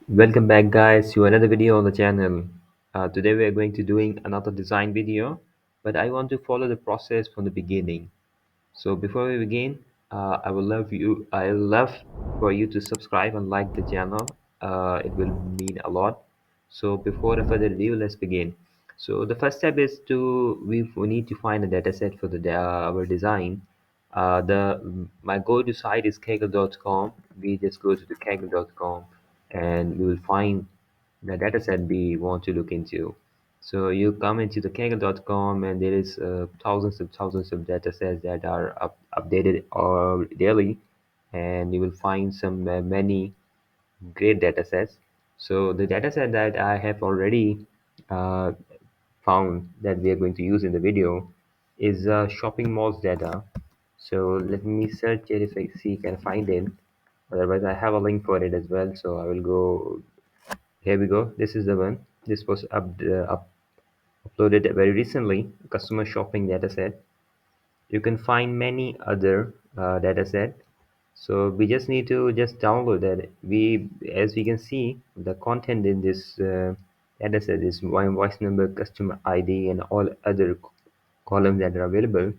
Welcome back guys to another video on the channel. Today we are going to doing another design video, but I want to follow the process from the beginning. So before we begin, I love for you to subscribe and like the channel. It will mean a lot. So before the further ado, let's begin. So the first step is we need to find a dataset for our design. The My go-to site is kaggle.com. We just go to the kaggle.com and we will find the dataset we want to look into. So you come into the kaggle.com and there is thousands of datasets that are updated daily, and you will find some many great datasets. So the dataset that I have already uh, found that we are going to use in the video is shopping malls data. So let me search it if I see can find it. Otherwise, I have a link for it as well. So I will go. Here we go. This is the one. This was uploaded very recently. Customer shopping dataset. You can find many other dataset. So we just need to just download that. As we can see, the content in this dataset is my invoice number, customer ID, and all other columns that are available.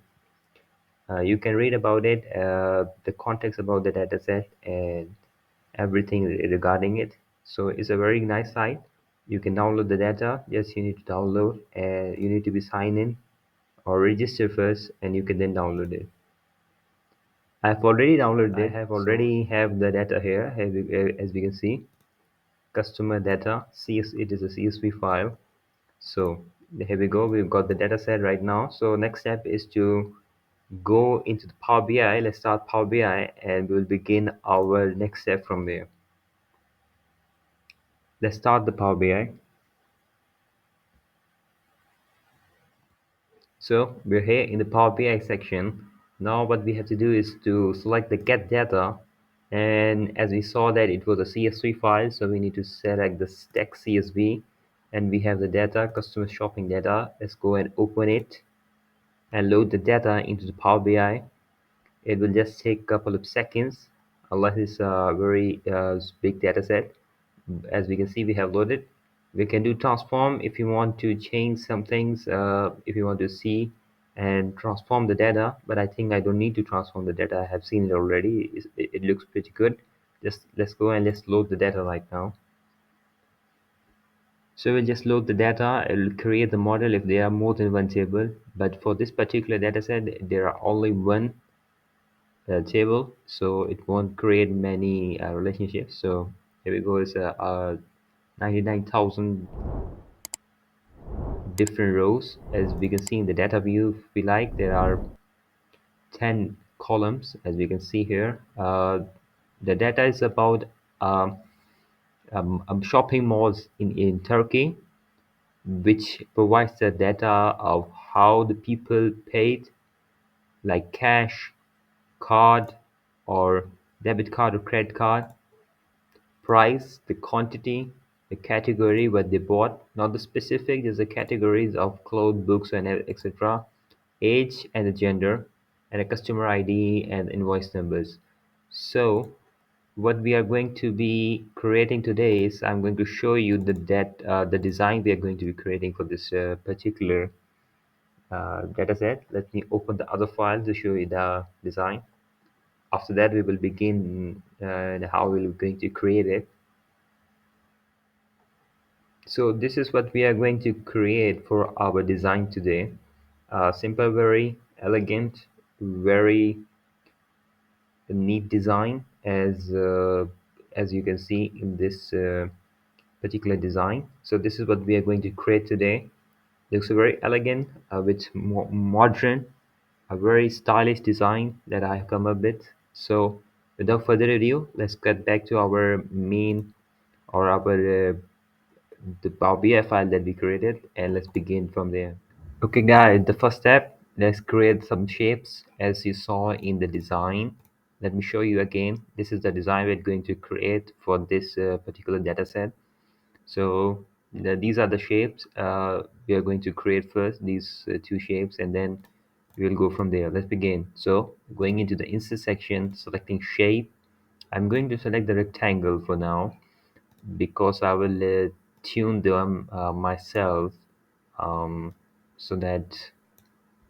You can read about it, the context about the dataset, and everything regarding it. So it's a very nice site. You can download the data. Yes, you need to download, and you need to be signed in or register first, and you can then download it. I've already downloaded I it. have So already have the data here, as we can see, customer data. It is a CSV file. So here we go. We've got the data set right now. So next step is to go into the Power BI. Let's start Power BI, and we'll begin our next step from there. Let's start the Power BI. So we're here in the Power BI section. Now what we have to do is to select the get data, and as we saw that it was a CSV file, so we need to select the text CSV, and we have the data, customer shopping data. Let's go and open it and load the data into the Power BI. It will just take a couple of seconds unless it's a very big data set. As we can see, we have loaded. We can do transform if you want to change some things, if you want to see and transform the data, but I think I don't need to transform the data. I have seen it already. It looks pretty good. Just let's go and let's load the data right now. So we'll just load the data. It will create the model if there are more than one table, but for this particular data set there are only one table, so it won't create many relationships. So here we go. It's 99,000 different rows. As we can see in the data view, if we like, there are 10 columns, as we can see here. The data is about um, shopping malls in Turkey, which provides the data of how the people paid, like cash, card, or debit card or credit card, price, the quantity, the category what they bought, not the specific, there's the categories of clothes, books, and etc. Age and the gender, and a customer ID and invoice numbers. So what we are going to be creating today is I'm going to show you the design we are going to be creating for this particular data set. Let me open the other file to show you the design. After that, we will begin how we're going to create it. So this is what we are going to create for our design today. Simple, very elegant, very neat design, as you can see in this particular design. So this is what we are going to create today. Looks very elegant, with modern, a very stylish design that I have come up with. So without further ado, let's get back to our main or our the Power BI file that we created, and let's begin from there. Okay guys, the first step, let's create some shapes as you saw in the design. Let me show you again. This is the design we're going to create for this particular data set. So these are the shapes we are going to create first, these two shapes, and then we'll go from there. Let's begin. So going into the insert section, selecting shape, I'm going to select the rectangle for now because I will tune them myself, um, so that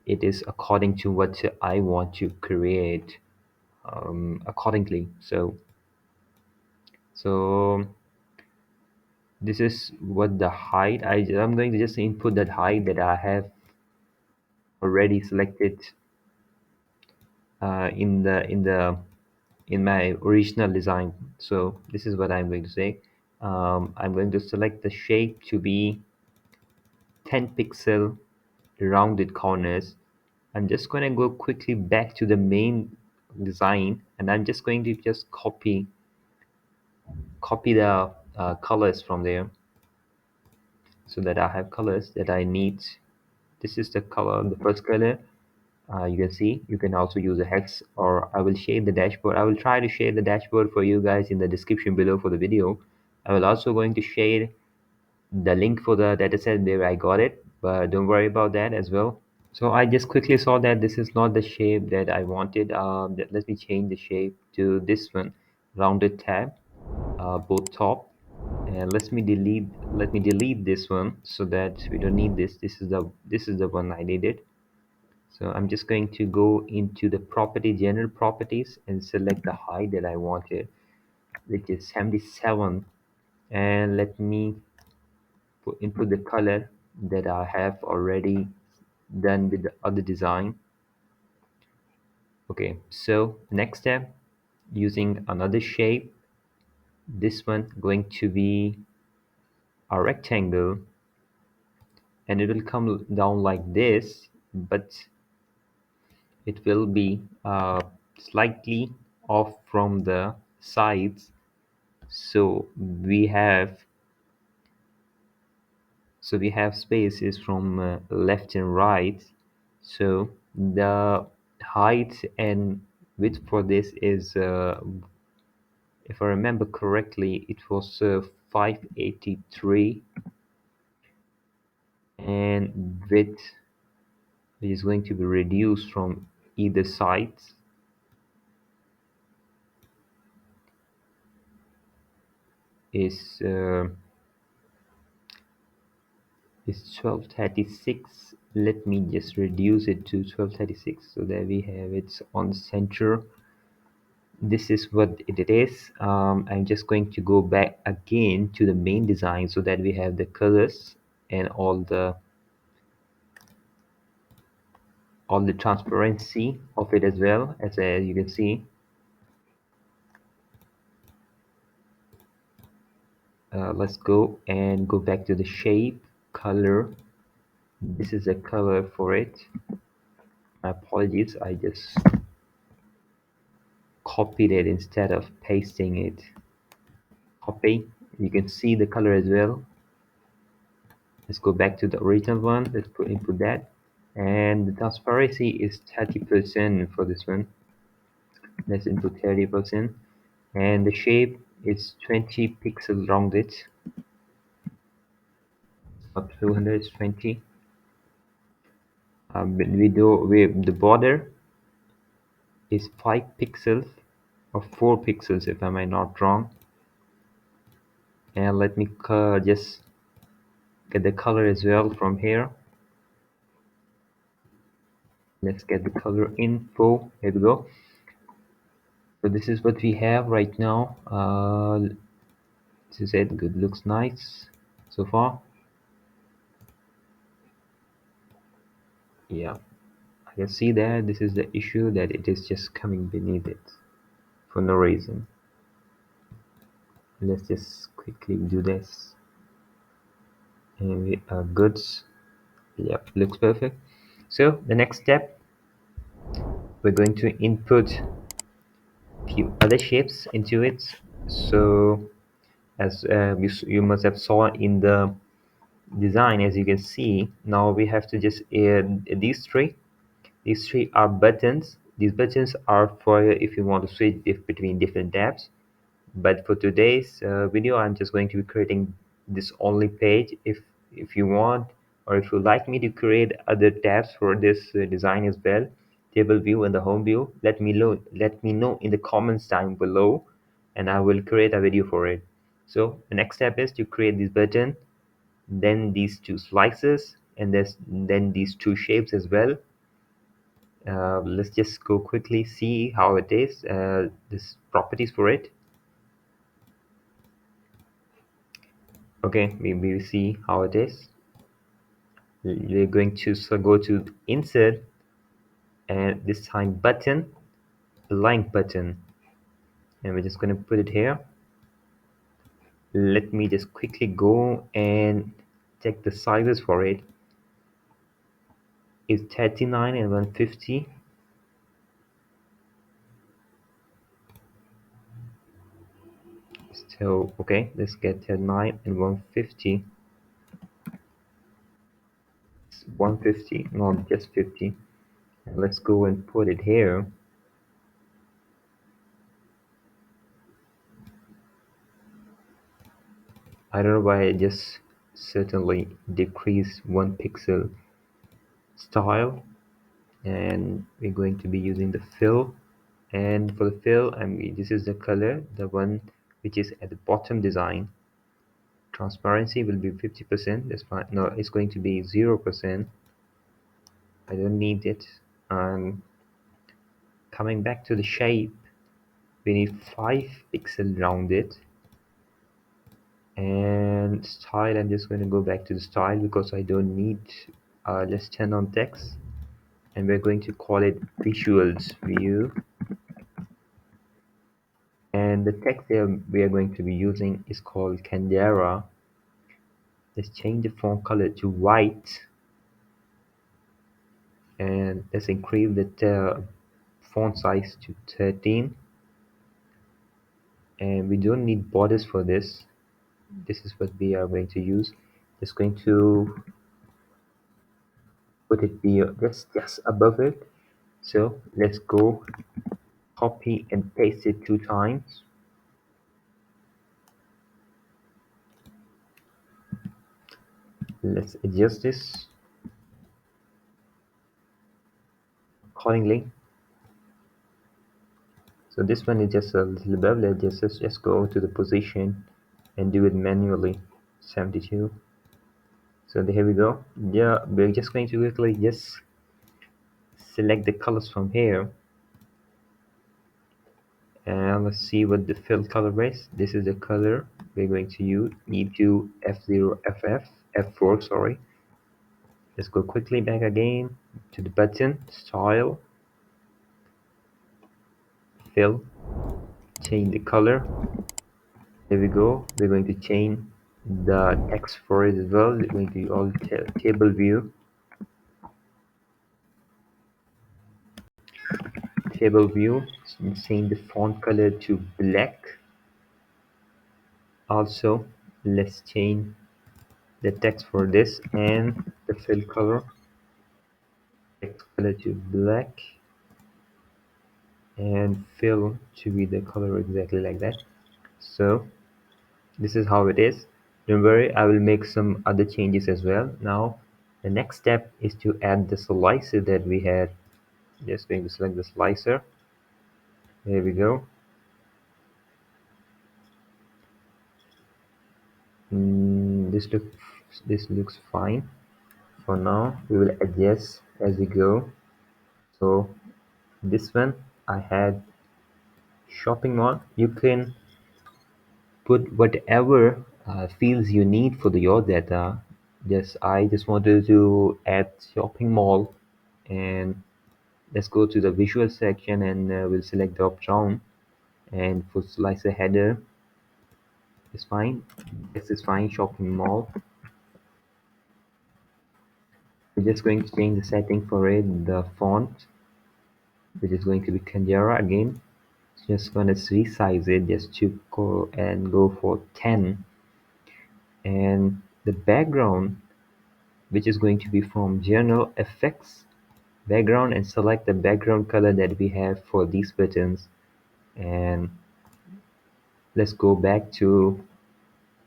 it is according to what I want to create, accordingly. So this is what the height. I'm going to just input that height that I have already selected in my original design. So this is what I'm going to say. I'm going to select the shape to be 10 pixel rounded corners. I'm just going to go quickly back to the main design, and I'm just going to just copy the colors from there, so that I have colors that I need. This is the color, the first color. You can see you can also use a hex, or I will shade the dashboard. I will try to shade the dashboard for you guys in the description below for the video. I will also going to shade the link for the dataset where I got it, but don't worry about that as well. So I just quickly saw that this is not the shape that I wanted. Let me change the shape to this one, rounded tab, both top. And let me delete this one so that we don't need this. This is the one I needed. So I'm just going to go into the general properties, and select the height that I wanted, which is 77. And let me input the color that I have already done with the other design. Okay, so next step, using another shape, this one going to be a rectangle, and it will come down like this, but it will be slightly off from the sides. So we have spaces from left and right. So the height and width for this is, if I remember correctly, it was 583, and width, which is going to be reduced from either sides, is 1236. Let me just reduce it to 1236, so that we have it on the center. This is what it is. I'm just going to go back again to the main design, so that we have the colors and all the transparency of it as well. As you can see, let's go back to the shape, color. This is a color for it. My apologies, I just copied it instead of pasting it. Copy. You can see the color as well. Let's go back to the original one. Let's input that, and the transparency is 30% for this one. Let's input 30%, and the shape is 20 pixels rounded. Up 200 is 20. The border is 5 pixels, or 4 pixels if I am not wrong. And let me just get the color as well from here. Let's get the color info. Here we go. So this is what we have right now. This is it. Good, looks nice so far. Yeah, I can see that this is the issue, that it is just coming beneath it for no reason. Let's just quickly do this, and we are good. Yep, looks perfect. So the next step, we're going to input few other shapes into it. So as you must have saw in the design, as you can see, now we have to just add these three are buttons. These buttons are for if you want to switch between different tabs. But for today's video, I'm just going to be creating this only page. If you want, or if you like me to create other tabs for this design as well, table view and the home view, let me know in the comments down below. and I will create a video for it. So the next step is to create this button, then these two slices, and then these two shapes as well. Let's just go quickly see how it is, this properties for it. Okay, we see how it is. We're going to go to insert, and this time button, align button, and we're just going to put it here. Let me just quickly go and check the sizes for it. It's 39 and 150. So okay, let's get 39 and 150. 150, not just 50. And let's go and put it here. I don't know why I just certainly decrease 1 pixel style, and we're going to be using the fill. And for the fill, this is the color, the one which is at the bottom design. Transparency will be 50%. That's fine. No, it's going to be 0%. I don't need it. And coming back to the shape, we need 5 pixel rounded. And style, I'm just going to go back to the style because I don't need. Let's turn on text, and we're going to call it visuals view. And the text there we are going to be using is called Candera. Let's change the font color to white, and let's increase the font size to 13. And we don't need borders for this. This is what we are going to use. Just going to put it be just above it. So let's go copy and paste it 2 times. Let's adjust this accordingly. So this one is just a little above. Let's just go to the position and do it manually. 72. So here we go. Yeah, we're just going to quickly just select the colors from here, and let's see what the fill color is. This is the color we're going to use. Need to F0 F4, sorry. Let's go quickly back again to the button, style, fill, change the color. There we go. We're going to change the text for it as well. We're going to all table view. Table view. Change the font color to black. Also, let's change the text for this and the fill color. Text color to black and fill to be the color exactly like that. So this is how it is. Don't worry, I will make some other changes as well. Now the next step is to add the slicer that we had. Just going to select the slicer. There we go. This looks fine. For now we will adjust as we go. So this one I had shopping mall. You can put whatever fields you need for your data. I just wanted to add shopping mall, and let's go to the visual section, and we'll select drop down, and for slicer header is fine. This is fine, shopping mall. We're just going to change the setting for it, the font, which is going to be Canberra again. Just gonna resize it just to go for 10, and the background, which is going to be from general effects background, and select the background color that we have for these buttons. And let's go back to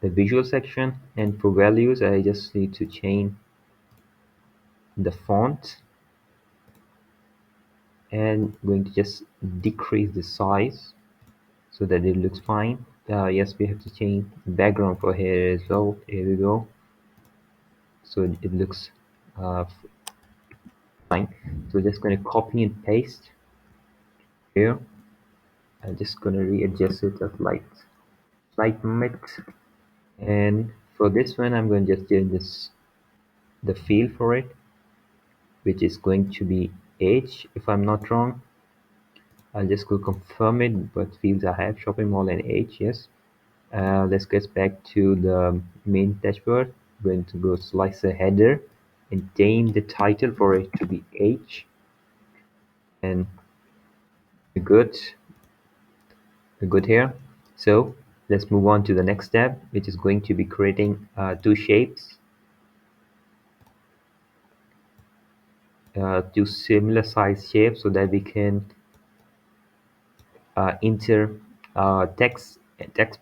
the visual section, and for values I just need to change the font, and going to just decrease the size. so that it looks fine. Yes, we have to change the background for here as well. Here we go. So it looks uh, fine. So just gonna copy and paste here. I'm just gonna readjust it a slight mix. And for this one, I'm going to just change the field for it, which is going to be age, if I'm not wrong. I'll just go confirm it, what fields I have: shopping mall and age. Yes. Let's get back to the main dashboard. Going to go slicer header and change the title for it to be age. And we're good. We're good here. So let's move on to the next step, which is going to be creating two shapes, two similar size shapes, so that we can enter text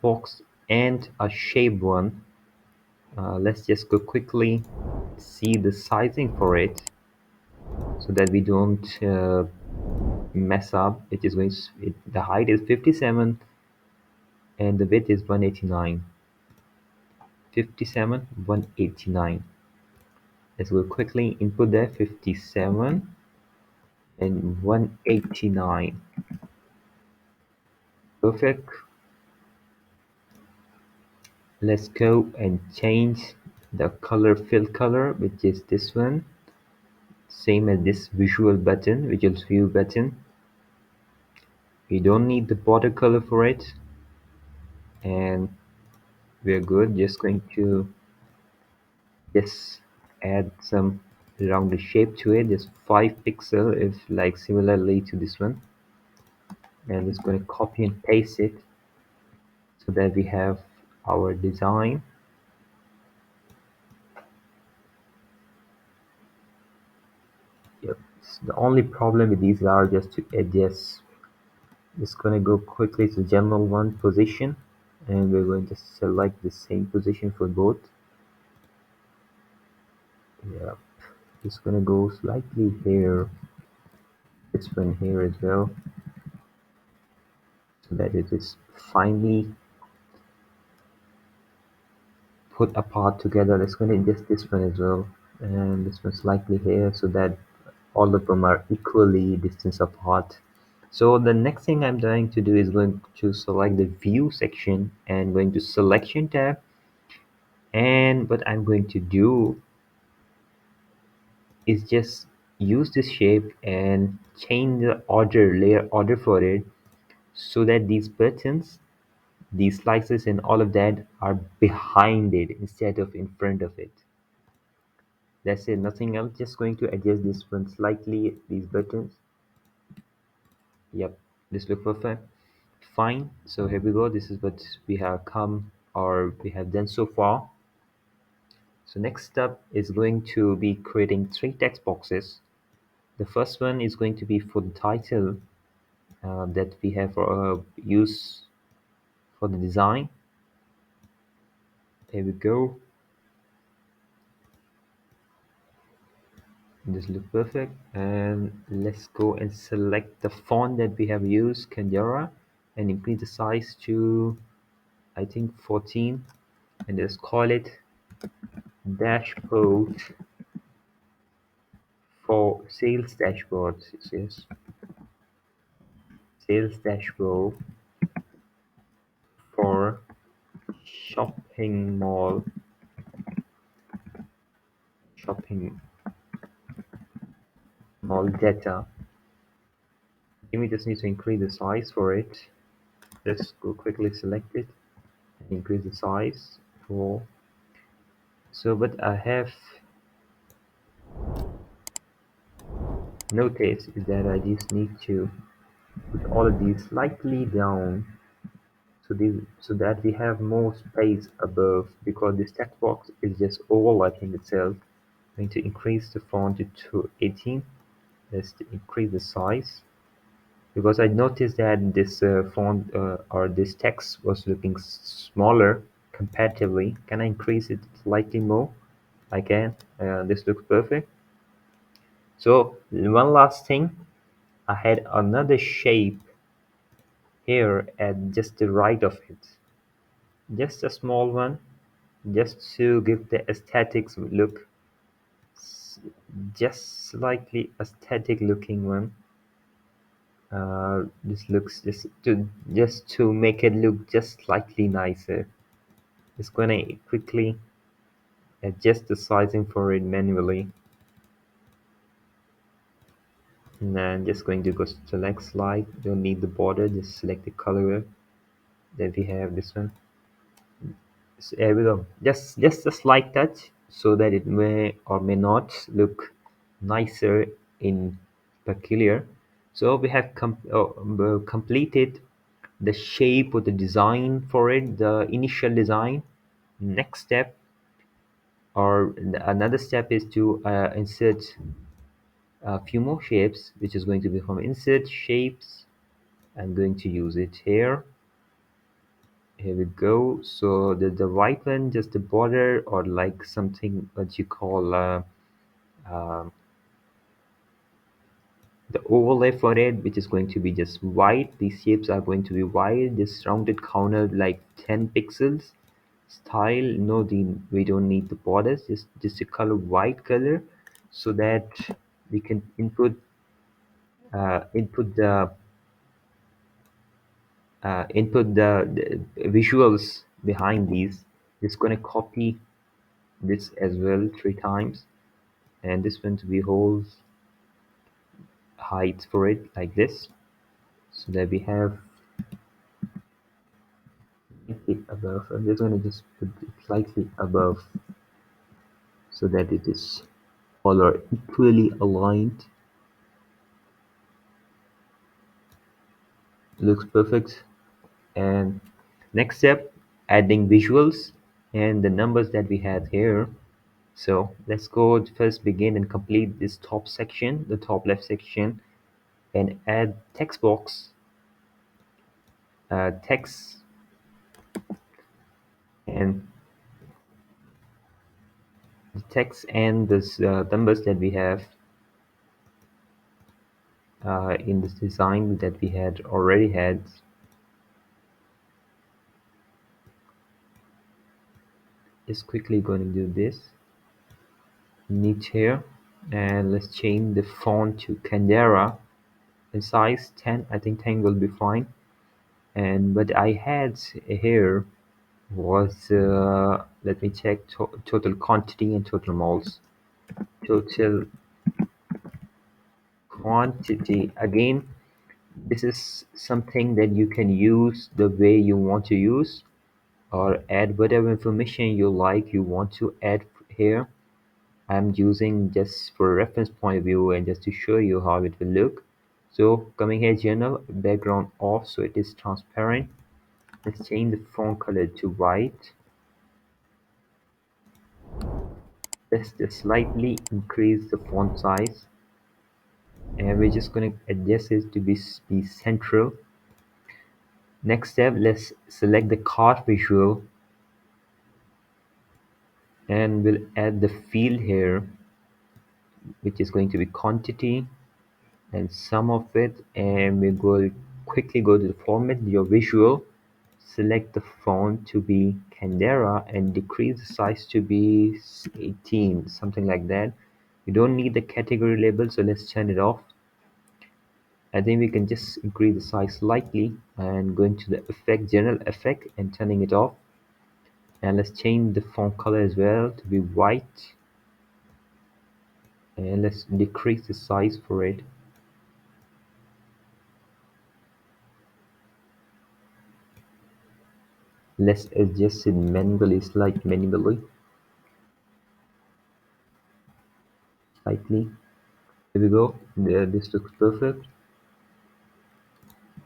box and a shape one. Let's just go quickly see the sizing for it, so that we don't mess up. It is going the height is 57 and the width is 189. 57 189. Let's go quickly input there: 57 and 189. Perfect. Let's go and change the color, fill color, which is this one, same as this visual button, visual view button. We don't need the border color for it, and we're good. Just going to just add some rounded shape to it, just 5 pixel, if like similarly to this one. And it's going to copy and paste it, so that we have our design. Yep. The only problem with these are just to adjust. Just gonna go quickly to general one position, and we're going to select the same position for both. Yeah, just gonna go slightly here, this one here as well, so that it is finely put apart together. Let's gonna adjust this one as well, and this one slightly here, so that all of them are equally distance apart. So the next thing I'm going to do is going to select the view section and going to selection tab. And what I'm going to do is just use this shape and change the layer order for it, so that these buttons, these slices and all of that are behind it instead of in front of it. That's it, nothing else. Just going to adjust this one slightly, these buttons. Yep, this look perfect. Fine. So here we go. This is what we have come, or we have done so far. So next step is going to be creating three text boxes. The first one is going to be for the title that we have used for the design. There we go. This looks perfect. And let's go and select the font that we have used, Canberra, and increase the size to, I think, 14. And let's call it dashboard for sales dashboard. It says sales dashboard for shopping mall, shopping mall data. We just need to increase the size for it. Let's go quickly select it and increase the size for. So what I have noticed is that I just need to put all of these slightly down, so that we have more space above, because this text box is just overlapping itself. I'm going to increase the font to 18. Let's increase the size, because I noticed that this font or this text was looking smaller comparatively. Can I increase it slightly more? I can. This looks perfect. So one last thing, I had another shape here at just the right of it. Just a small one, just to give the aesthetics look, s- just slightly aesthetic looking one. This looks just to make it look just slightly nicer. Just gonna quickly adjust the sizing for it manually. And then just going to go select slide. Don't need the border, just select the color that we have this one. So here we go. Just a slight touch so that it may or may not look nicer in peculiar. So we have completed the shape or the design for it, the initial design. Next step or another step is to insert a few more shapes, which is going to be from insert shapes. I'm going to use it here. Here we go. So the white one, just the border or like something what you call um the overlay for it, which is going to be just white. These shapes are going to be white, just rounded corner like 10 pixels style. No, we don't need the borders, just a color white color, so that we can input the visuals behind these. Just gonna copy this as well 3 times, and this one to be whole height for it like this, so that we have it above. I'm just gonna just put it slightly above so that it is all are equally aligned. Looks perfect. And next step, adding visuals and the numbers that we have here. So let's go first begin and complete this top section, the top left section, and add text box, text, and the text and the numbers that we have in this design that we had already had. Just quickly going to do this. Niche here, and let's change the font to Candera in size 10. I think 10 will be fine. And what I had here was let me check total quantity and total moles. Total quantity, again, this is something that you can use the way you want to use, or add whatever information you want to add here. I'm using just for a reference point of view and just to show you how it will look. So coming here, general background off, so it is transparent. Let's change the font color to white. Let's just slightly increase the font size, and we're just going to adjust it to be central. Next step, let's select the card visual, and we'll add the field here, which is going to be quantity and sum of it. And we go quickly go to the format your visual, select the font to be Candera and decrease the size to be 18, something like that. You don't need the category label, so let's turn it off. I think we can just increase the size slightly and going to the effect, general effect, and turning it off. And let's change the font color as well to be white, and let's decrease the size for it. Let's adjust it manually, slightly. Here we go. There, this looks perfect.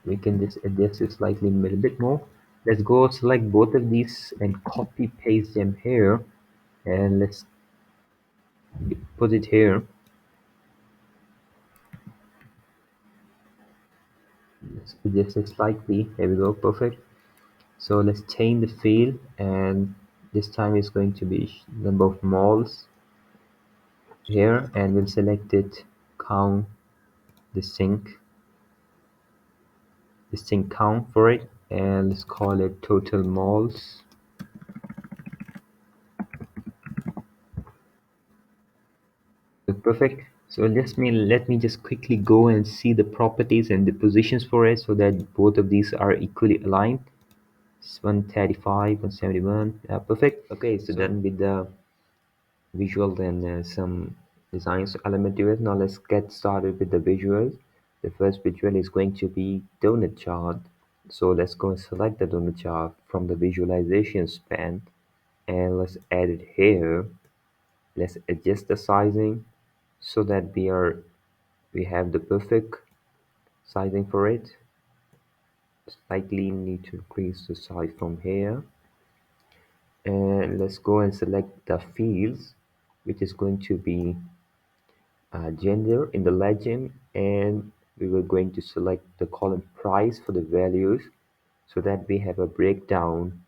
We can just adjust it slightly a little bit more. Let's go select both of these and copy paste them here, and let's put it here. Let's adjust it slightly. Here we go, perfect. So let's change the field, and this time it's going to be number of moles here, and we'll select it count the sync. distinct count for it, and let's call it total moles. So perfect. So let me just quickly go and see the properties and the positions for it so that both of these are equally aligned. It's 135, 171. Perfect. Okay, so done with the visual and some designs element to it. Now let's get started with the visuals. The first visual is going to be donut chart. So let's go and select the donut chart from the visualization span, and let's add it here. Let's adjust the sizing so that we have the perfect sizing for it. Slightly need to increase the size from here, and let's go and select the fields, which is going to be gender in the legend, and we were going to select the column price for the values so that we have a breakdown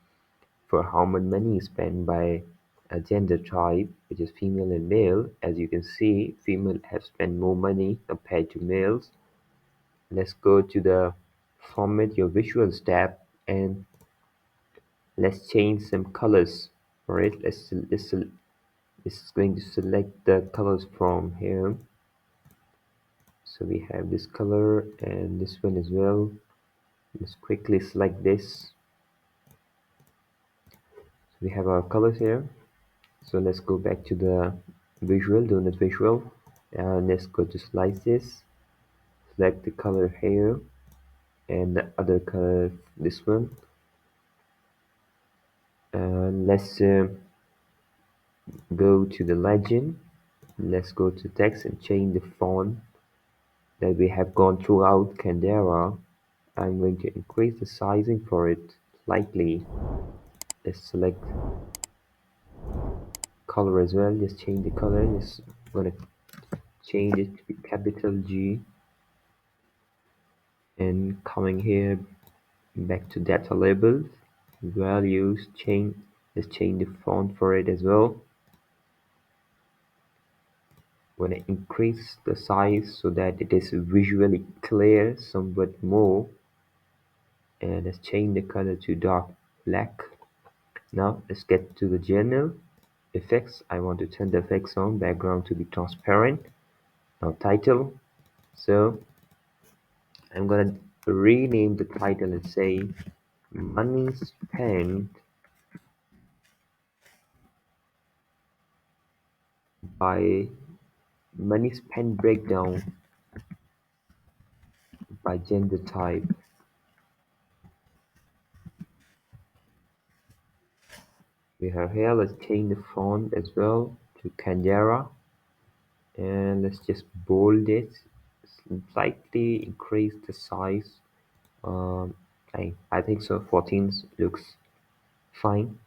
for how much money is spent by a gender type, which is female and male. As you can see, female have spent more money compared to males. Let's go to the format your visuals tab, and let's change some colors for it. This is going to select the colors from here. So we have this color and this one as well. Let's quickly select this. So we have our colors here. So let's go back to the visual, donut visual, and let's go to slices. Select the color here and the other color, this one. Let's go to the legend. Let's go to text and change the font that we have gone throughout Candera. I'm going to increase the sizing for it slightly. Let's select color as well. Just change the color. Just gonna change it to capital G, and coming here back to data labels, values change. Let's change the font for it as well. Gonna increase the size so that it is visually clear somewhat more, and let's change the color to dark black. Now let's get to the general effects. I want to turn the effects on, background to be transparent. Now title. So I'm gonna rename the title and say money spent by money spent breakdown by gender type. We have here, let's change the font as well to Canberra, and let's just bold it, slightly increase the size. um, I think so 14 looks fine.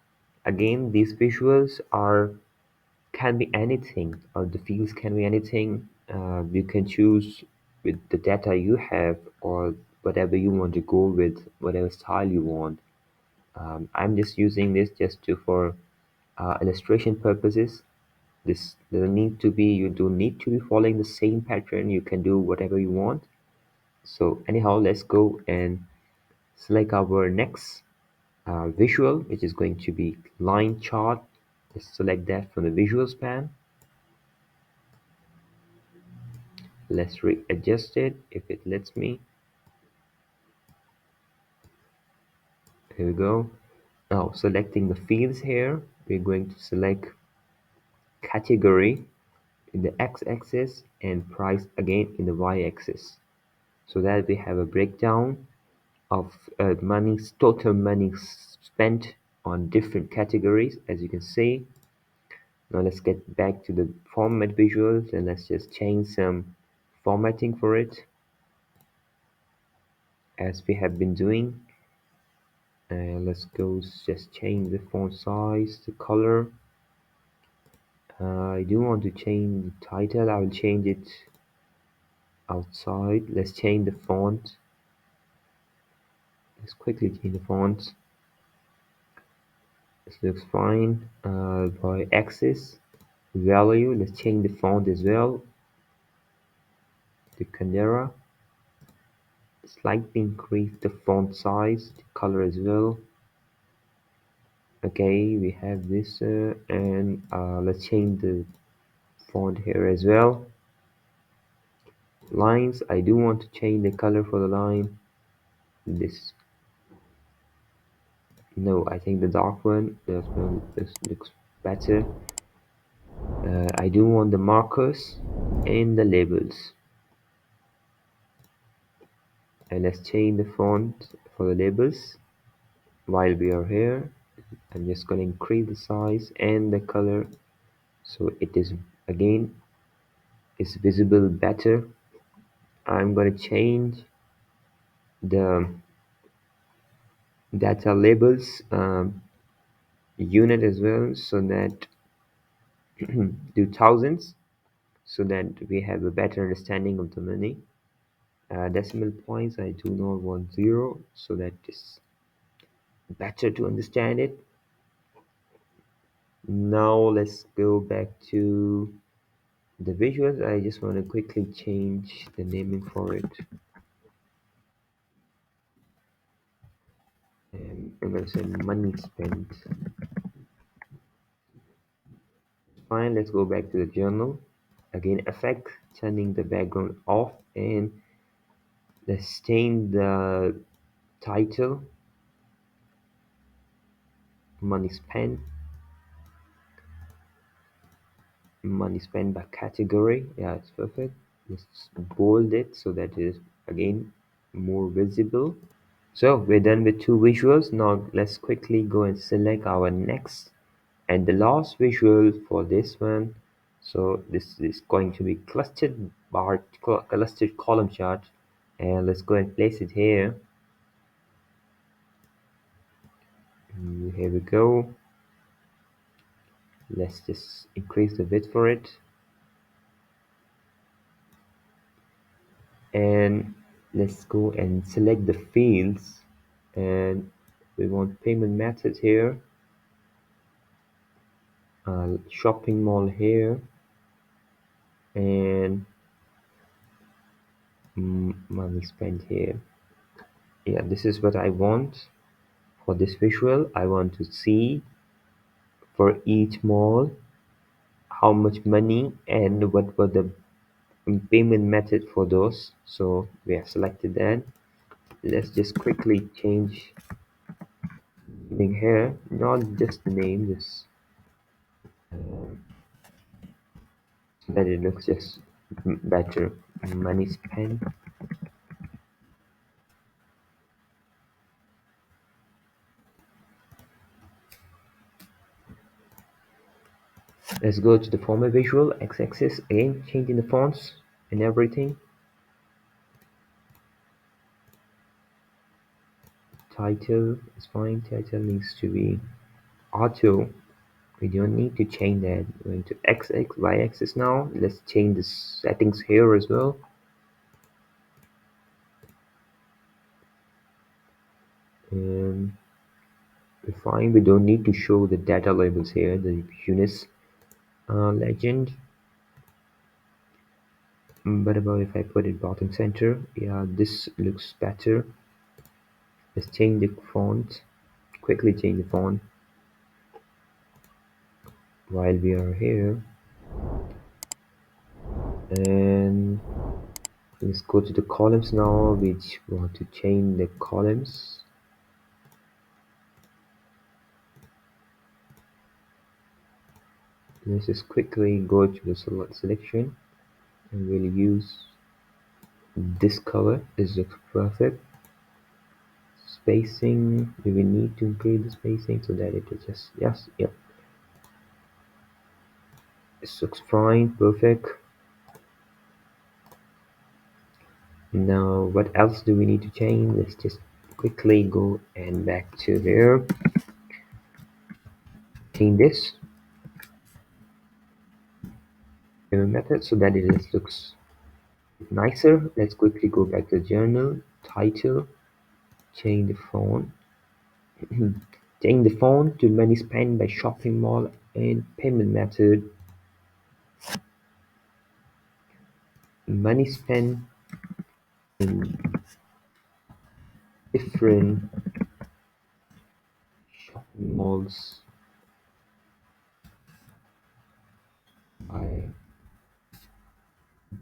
Again, these visuals are can be anything, or the fields can be anything. You can choose with the data you have, or whatever you want to go with, whatever style you want. I'm just using this just to for illustration purposes. This doesn't need to be, you don't need to be following the same pattern. You can do whatever you want. So anyhow, let's go and select our next visual, which is going to be line chart. Let's select that from the visual span. Let's readjust it if it lets me. Here we go. Now selecting the fields here, we're going to select category in the x-axis and price again in the y-axis, so that we have a breakdown of total money spent on different categories, as you can see. Now let's get back to the format visuals, and let's just change some formatting for it as we have been doing. Let's go just change the font size, the color. I do want to change the title. I will change it outside. Let's change the font. Let's quickly change the font. This looks fine. By axis value, let's change the font as well to Canera. slightly increase the font size, the color as well. Okay, we have this and let's change the font here as well. Lines, I do want to change the color for the line. This, no, I think the dark one, this looks better. I do want the markers and the labels. And let's change the font for the labels. While we are here, I'm just going to increase the size and the color so it is again is visible better. I'm going to change the data labels unit as well, so that do thousands, so that we have a better understanding of the money. Decimal points, I do not want zero, so that is better to understand it. Now let's go back to the visuals. I just want to quickly change the naming for it. And I'm going to say money spent. Fine, let's go back to the journal. Again, effect, turning the background off, and let's change the title, money spent, money spent by category. Yeah, it's perfect. Let's bold it so that it is again more visible. So we're done with two visuals. Now let's quickly go and select our next and the last visual for this one. So this is going to be clustered column chart, and let's go and place it here. Here we go. Let's just increase the width for it, and let's go and select the fields, and we want payment method here, shopping mall here, and money spent here. Yeah, this is what I want for this visual. I want to see for each mall how much money and what were the payment method for those. So we have selected that. Let's just quickly change thing here, not just the name, just so that it looks just better. Money spent. Let's go to the format visual, x-axis, again changing the fonts and everything. Title is fine, title needs to be auto. We don't need to change that. Going to x-axis, y-axis now. Let's change the settings here as well. And we're fine. We don't need to show the data labels here, the units legend. But about if I put it bottom center, yeah, this looks better. Let's change the font. Quickly change the font while we are here. And let's go to the columns now, which want to change the columns. Let's just quickly go to the selection, and we'll use this color. This looks perfect. Spacing, we will need to increase the spacing so that it is just, yes, yep. This looks fine, perfect. Now what else do we need to change? Let's just quickly go and back to here. Change this method so that it just looks nicer. Let's quickly go back to journal, title, change the font. Change the font to money spent by shopping mall, and payment method money spent in different shopping malls I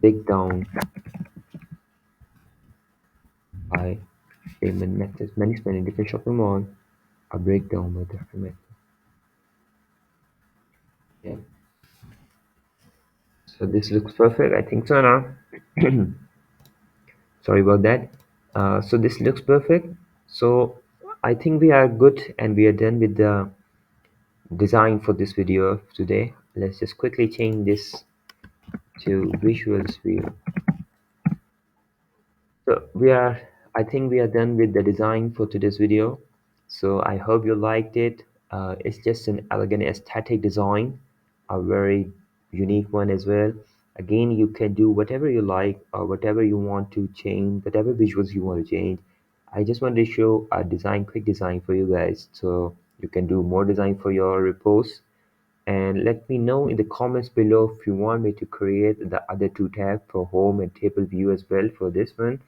break down by payment methods. Many different shopping malls I break down by different methods. Yeah. So this looks perfect. I think so now. Sorry about that. So this looks perfect. So I think we are good and we are done with the design for this video today. Let's just quickly change this to visuals view. So I think we are done with the design for today's video. So I hope you liked it. It's just an elegant aesthetic design, a very unique one as well. Again, you can do whatever you like or whatever you want to change, whatever visuals you want to change. I just wanted to show a quick design for you guys, so you can do more design for your repost. And let me know in the comments below if you want me to create the other two tabs for home and table view as well for this one,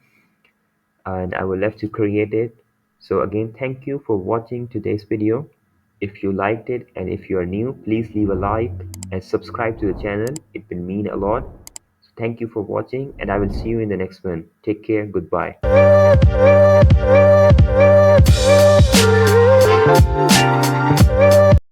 and I will love to create it. So again, thank you for watching today's video. If you liked it and if you are new, please leave a like and subscribe to the channel. It will mean a lot. So thank you for watching and I will see you in the next one. Take care. Goodbye.